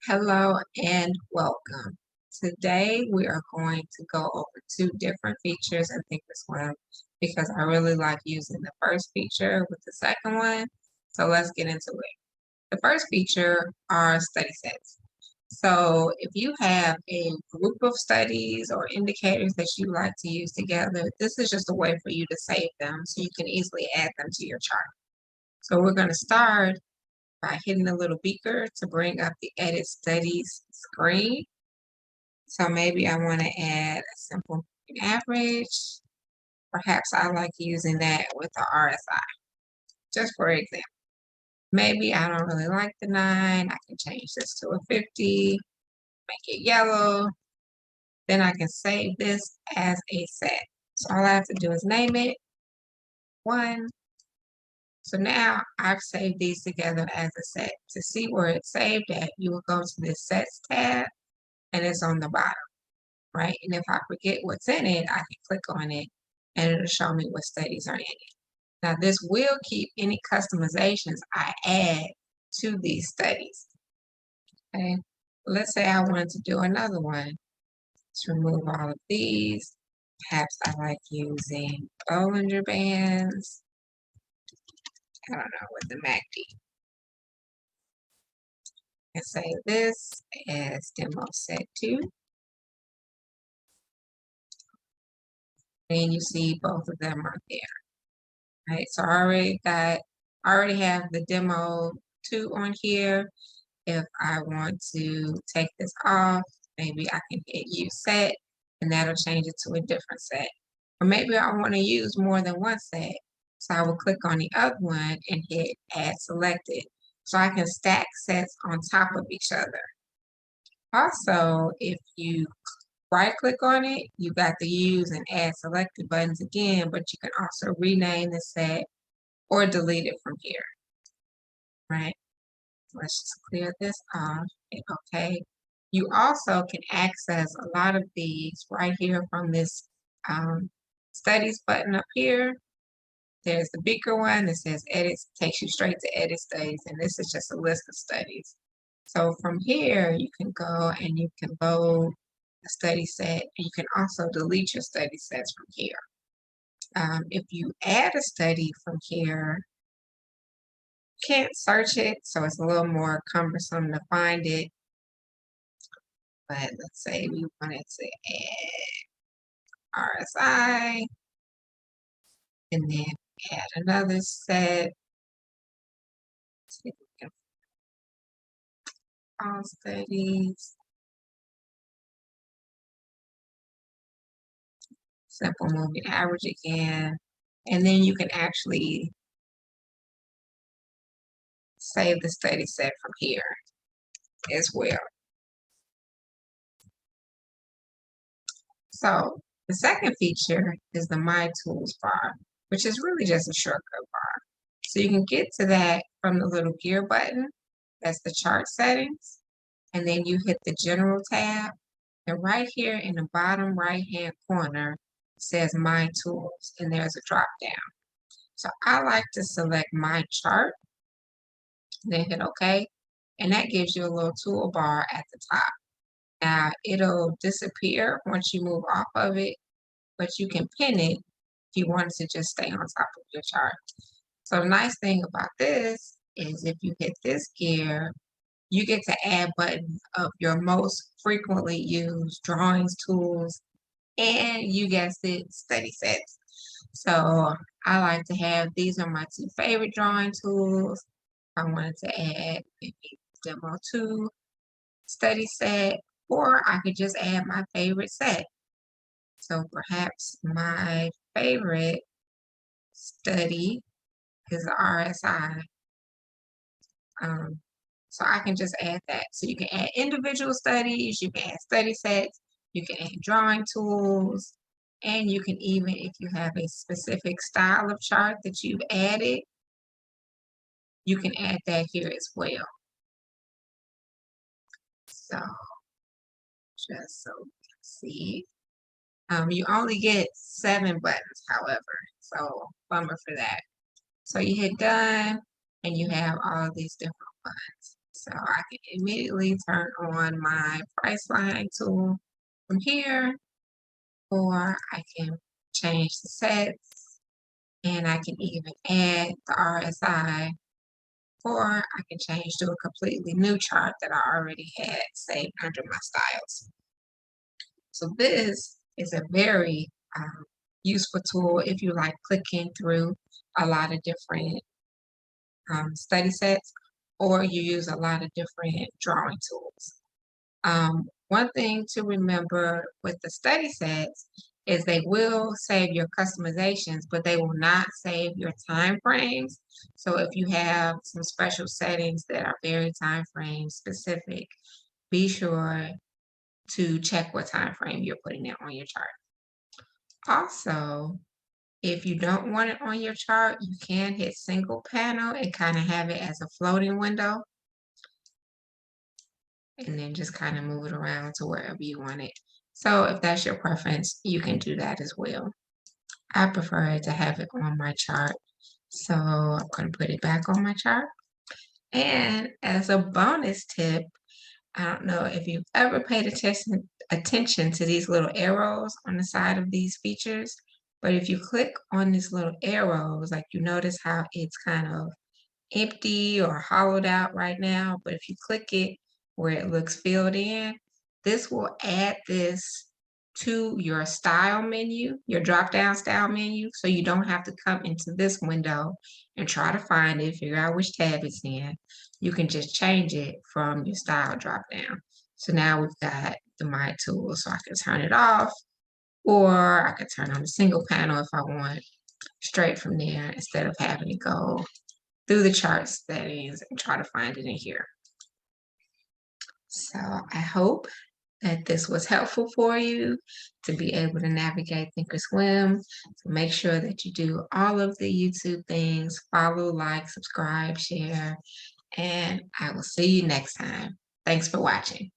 Hello and welcome. Today we are going to go over two different features and think this one because I really like using the first feature with the second one. So let's get into it. The first feature are study sets. So if you have a group of studies or indicators that you like to use together, this is just a way for you to save them so you can easily add them to your chart. So we're going to start by hitting the little beaker to bring up the Edit Studies screen. So maybe I want to add a simple average. Perhaps I like using that with the RSI, just for example. Maybe I don't really like the 9. I can change this to a 50, make it yellow. Then I can save this as a set. So all I have to do is name it 1. So now I've saved these together as a set. To see where it's saved at, you will go to this Sets tab, and it's on the bottom, right? And if I forget what's in it, I can click on it, and it'll show me what studies are in it. Now, this will keep any customizations I add to these studies, okay? Let's say I wanted to do another one. Let's remove all of these. Perhaps I like using Bollinger Bands. I don't know, with the MACD. And save this as demo set 2. And you see both of them are there. Right, so I already have the demo 2 on here. If I want to take this off, maybe I can hit use set and that'll change it to a different set. Or maybe I want to use more than one set. So I will click on the other one and hit add selected. So I can stack sets on top of each other. Also, if you right click on it, you got the use and add selected buttons again, but you can also rename the set or delete it from here, right? Let's just clear this off, hit OK. You also can access a lot of these right here from this studies button up here. There's the bigger one that says edit, takes you straight to edit studies, and this is just a list of studies. So from here, you can go and you can load a study set, and you can also delete your study sets from here. If you add a study from here, can't search it, so it's a little more cumbersome to find it. But let's say we wanted to add RSI and then add another set. See if we can all studies. Simple moving average again. And then you can actually save the study set from here as well. So the second feature is the My Tools bar, which is really just a shortcut bar. So you can get to that from the little gear button. That's the chart settings. And then you hit the General tab. And right here in the bottom right-hand corner, it says My Tools, and there's a drop down. So I like to select My Chart, then hit OK. And that gives you a little toolbar at the top. Now, it'll disappear once you move off of it, but you can pin it if you want it to just stay on top of your chart. So the nice thing about this is if you hit this gear, you get to add buttons of your most frequently used drawings tools, and you guessed it, study sets. So I like to have, these are my 2 favorite drawing tools. I wanted to add maybe demo 2 study set, or I could just add my favorite set. So perhaps my favorite study is the RSI. So I can just add that. So you can add individual studies, you can add study sets, you can add drawing tools, and you can even, if you have a specific style of chart that you've added, you can add that here as well. So just so you can see. You only get 7 buttons, however, so bummer for that. So you hit done, and you have all of these different buttons. So I can immediately turn on my Priceline tool from here, or I can change the sets, and I can even add the RSI, or I can change to a completely new chart that I already had saved under my styles. So this is a very useful tool if you like clicking through a lot of different study sets, or you use a lot of different drawing tools. One thing to remember with the study sets is they will save your customizations, but they will not save your time frames. So if you have some special settings that are very time frame specific, be sure to check what time frame you're putting it on your chart. Also, if you don't want it on your chart, you can hit single panel and kind of have it as a floating window, and then just kind of move it around to wherever you want it. So if that's your preference, you can do that as well. I prefer to have it on my chart. So I'm going to put it back on my chart. And as a bonus tip, I don't know if you've ever paid attention to these little arrows on the side of these features, but if you click on these little arrows, like you notice how it's kind of empty or hollowed out right now, but if you click it where it looks filled in, this will add this to your style menu, your drop-down style menu, so you don't have to come into this window and try to find it, figure out which tab it's in. You can just change it from your style drop-down. So now we've got the My tool, so I can turn it off, or I could turn on the single panel if I want, straight from there instead of having to go through the chart settings and try to find it in here. So I hope that this was helpful for you to be able to navigate Thinkorswim. So make sure that you do all of the YouTube things, follow, like, subscribe, share, and I will see you next time. Thanks for watching.